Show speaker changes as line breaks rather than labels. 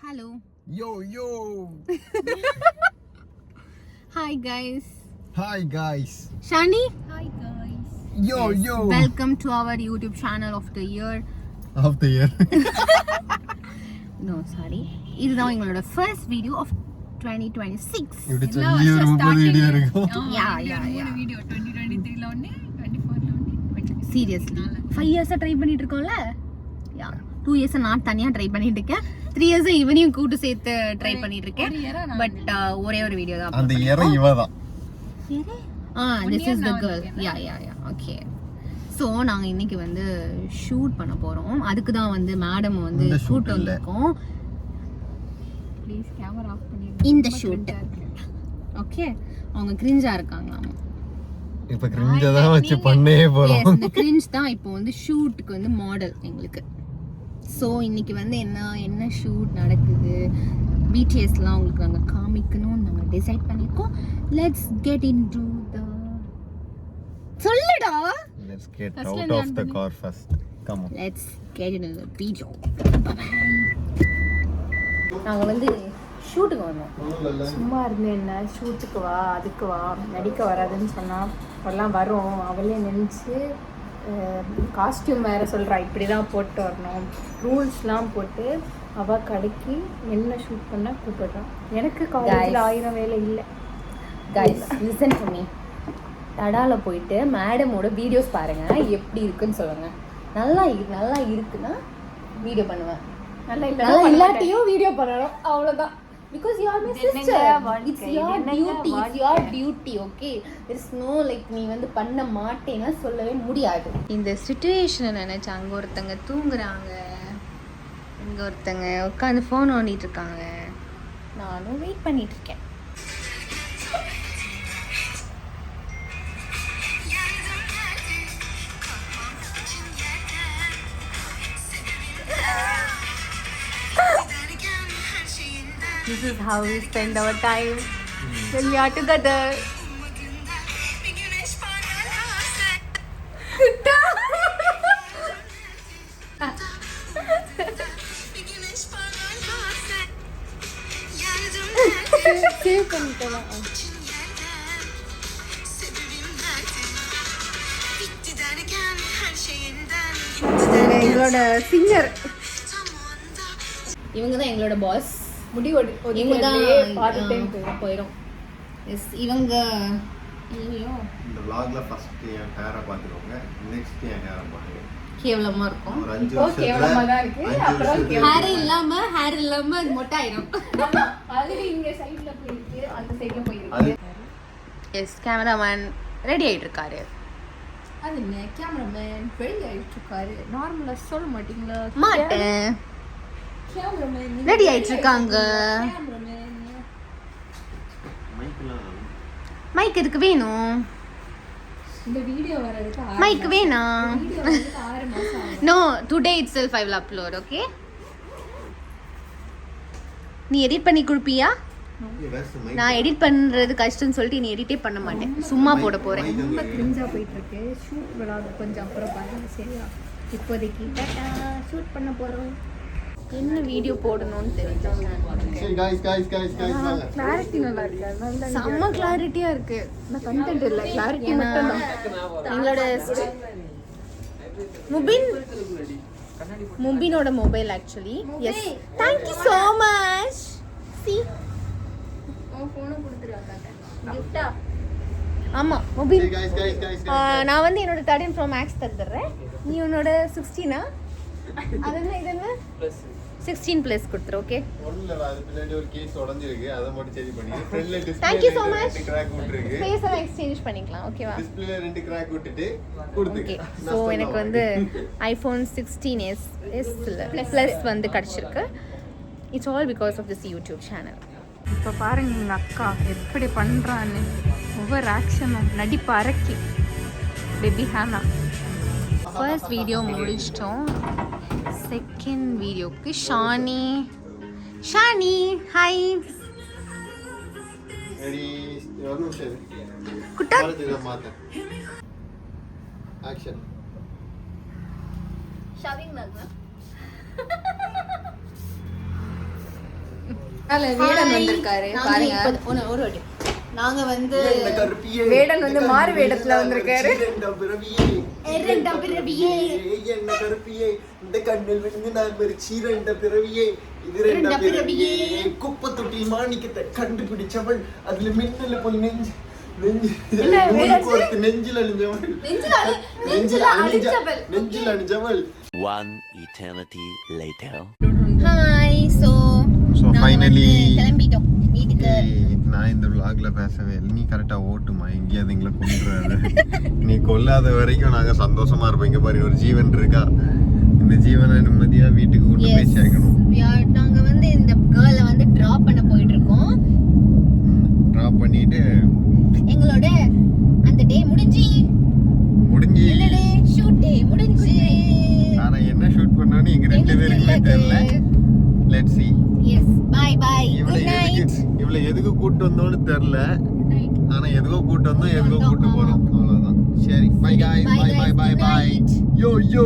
Hello.
Yo.
Hi guys.
Hi guys.
Shani.
Hi guys.
Yo.
Welcome to our YouTube channel of the year.
Of the year.
No, sorry. இதுதான் எங்களோட first video of 2026.
இப்படி சொல்லி ஒரு 30 video இருக்கும்.
Yeah.
Video 2023 ல ஒண்ணே 24 ல ஒண்ணே
Seriously. 5 years ட்ரை பண்ணிட்டு இருக்கோம்ல? Yeah. 2 years நான் தனியா ட்ரை பண்ணிட்டு இருக்கேன். 3 years இவனையும் கூட்டு சேர்த்து ட்ரை பண்ணிட்டு இருக்கேன். பட் ஒரே ஒரு வீடியோ தான்.
அந்த இயர் இவதான்.
This is the girl. Yeah. Okay. So நாங்கள் இன்னைக்கு வந்து ஷூட் பண்ண போகிறோம். அதுக்கு தான் வந்து மேடம் வந்து ஷூட் வந்திருக்கோம்.
ப்ளீஸ் கேமரா ஆஃப் பண்ணி
இந்த ஷூட் ஓகே அவங்க கிரிஞ்சா இருக்காங்களாமா.
இப்ப கிரிஞ்சா தான் வச்சு பண்ணே போறோம்.
இந்த கிரிஞ்ச் தான் இப்போ வந்து ஷூட்டுக்கு வந்து மாடல் எங்களுக்கு. ஸோ இன்னைக்கு வந்து என்ன ஷூட் நடக்குது பிடிஎஸ்லாம் உங்களுக்கு நாங்கள் காமிக்கணும்னு நாங்கள் டிசைட் பண்ணியிருக்கோம். லெட்ஸ் கெட் இன்டு த சொல்லுடா.
Let's get out of the car first. Come on.
Let's get into the video. நாங்க வந்து ஷூட்டுக்கு வந்தோம்.
சும்மா இருந்து என்ன ஷூட்டுக்கு வா அதுக்கு வா நடிக்க வராதுன்னு சொன்னா எல்லாம் வரும். அவளே நினைச்சு காஸ்டியூம் வேற சொல்றா இப்படி தான் போட்டு வரணும் ரூல்ஸ்லாம் போட்டு அவ கடைக்கு என்ன ஷூட் பண்ண கூப்பிடுறான். எனக்கு காலேஜில் 1000 வேலை இல்லை.
Guys, listen to me. தடால போயிட்டு மேடமோட வீடியோஸ் பாருங்க எப்படி இருக்குன்னு சொல்லுங்க. நல்லா இருக்குன்னா வீடியோ பண்ணுவேன். நல்லா இல்லாட்டியும் வீடியோ பண்ணணும். அவ்வளவுதான். Because you are my sister. It's your duty. It's your duty. Okay. There is no like நீ வந்து பண்ண மாட்டேன்னா சொல்லவே முடியாது. இந்த சிச்சுவேஷனை நினைச்சு அங்க ஒருத்தங்க தூங்குறாங்க, இங்க ஒருத்தங்க உட்காந்து ஃபோன் நோண்டிட்டு இருக்காங்க. நானும் வெயிட் பண்ணிட்டு இருக்கேன். This is how we spend our time when we are together. Save பண்ணிட்டேன். எங்களோட சிங்கர் இவங்க தான் எங்களோட பாஸ்.
முடி
இவங்க தான்
பார்த்துட்டே
போயிடும். இவங்க
இந்த vlogல ஃபர்ஸ்ட் என் ஹேரை பாத்துக்கோங்க, நெக்ஸ்ட் என் ஹேரை பாருங்க.
கேவலமா இருக்கும்.
ஒரு 5
இப்போ கேவலமா தான் இருக்கு. அப்புறம்
ஹேர் இல்லாம அது மொட்டை ஆயிடும்.
ஆல்ரெடி இங்க சைடுல போயிருக்கு, அந்த சைடுல போயிருக்கு.
எஸ் கேமராமேன் ரெடி ஆயிட்டு இருக்காரு.
அது என்ன கேமராமேன் ரெடி ஆயிட்டு இருக்காரு. நார்மலா சொல்ல மாட்டீங்களா?
மாட்டேன்.
கேமராமேன்
ரெடி ஆயிட்டு இருக்காங்க.
கேமராமேன்
மைக் எதுக்கு வேணும்?
இந்த வீடியோ வரதுக்கு
மைக் வேணாம்.
வீடியோ வரதுக்கு 6 மாசம் ஆகும்.
No, today itself I will upload, okay? நீ எடிட் பண்ணி கொடுப்பியா? நான் எடிட் பண்றது கஷ்டம்னு சொல்லிட்டு நீ எடிட்டே பண்ண மாட்டேன், சும்மா போட போறேன்.
ரொம்ப கிரிஞ்சா போயிட்டு இருக்கு. ஷூட் விளாட கொஞ்சம் அப்புறம் பாருங்க சரியா? இப்போதைக்கு ஷூட் பண்ண போறோம்.
என்ன வீடியோ போடணும்னு தெரியல.
சரி guys வாங்க.
கிளாரிட்டி நல்லா இருக்கு. அதனால தான்
செம்ம கிளாரிட்டியா இருக்கு.
நான் கண்டென்ட் இல்ல கிளாரிட்டி மட்டும் தான்.
எங்களோட முபினோட mobile actually. Yes thank you so much. see
உன் போனை கொடுத்துறாங்க கிஃப்டா.
ஆமா முபின்.
சரி guys
நான் வந்து என்னோட 13 Pro Max தந்துடுறேன். நீ உன்னோட 16 இது என்ன 16 plus கொடுத்துரு. ஓகே
ஒண்ணுல அது பின்னாடி ஒரு கேஸ் உடைஞ்சிருக்கு, அத மட்டும் சரி பண்ணி ஃப்ரண்ட்ல
Thank you so much.
Display crack விட்டுருக்கு.
ஸ்பேஸ் எல்லாம் எக்ஸ்சேஞ்ச் பண்ணிக்கலாம். ஓகேவா?
டிஸ்ப்ளேல 2 கிராக் விட்டுட்டு கொடுத்துங்க.
ஓகே சோ எனக்கு வந்து iPhone 16s plus வந்து கிடைச்சிருக்கு. It's all because of this YouTube channel.
இப்போ பாருங்க எங்க அக்கா எப்படி பண்றான்னு. ஒவ்வொரு ஆக்ஷனும் நடிப்பு அரக்கி பேபி ஹானா.
ஃபர்ஸ்ட் வீடியோ முடிச்சிட்டோம். செகண்ட் வீடியோக்கு ஷானி ஹாய்
ரெடி ஒரு நிமிஷம்
குட்டா
மாத்த ஆக்ஷன்.
ஷாவிங் நகர் வீடன் வந்திருக்காரு பாருங்க. ஒரு வாட்டி
நாங்க வந்து
என்ன கருப்பியே,
வேடன் வந்து மாறு வேடத்துல வந்திருக்காரு.
இரண்டாம் பிறவியே,
இரண்டாம் பிறவியே.
என்ன கருப்பியே, இந்த கண்ணில் விழுந்து நான் மறிச்சி இரண்டாம் பிறவியே, இது இரண்டாம் பிறவியே. குப்பை தொட்டி மாணிக்கத்தை கண்டுபிடிச்சவள், அதுல மின்னல போய் நெஞ்சு நெஞ்சில் அணிஞ்சவள், நெஞ்சில் அணிஞ்சவள்.
One eternity later.
Hi. So
finally
கிளம்பிட்டோம் வீட்டுக்கு.
நான் இந்த vlogல பேசவே இல்லை. நீ கரெக்டா ஓட்டுமா, எங்கேயாவது எங்களை கொண்டுறாரு. நீ கொல்லாத வரைக்கும் நாங்க சந்தோஷமா இருப்போம். இங்க பாரு, ஒரு ஜீவன் இருக்கா. இந்த ஜீவனை நிம்மதியா வீட்டுக்கு கொண்டு போய் சேர்க்கணும்.
நாங்க வந்து இந்த கேர்ளை வந்து டிராப் பண்ண போயிட்டு இருக்கோம்.
டிராப் பண்ணிட்டு
எங்களோட அந்த டே முடிஞ்சு ஷூட் டே முடிஞ்சு.
ஆனா என்ன ஷூட் பண்ணான்னு எங்க ரெண்டு பேருக்குமே தெரியல. Let's see.
Yes bye bye good night.
இவளை எதுக்கு கூட்டு வந்தோம்னு தெரியல. ஆனா எதுக்கோ கூட்டு வந்தோம், எதுக்கோ கூட்டு போறோம். அவ்வளவுதான். சரி, by guys, bye bye bye bye. Yo yo.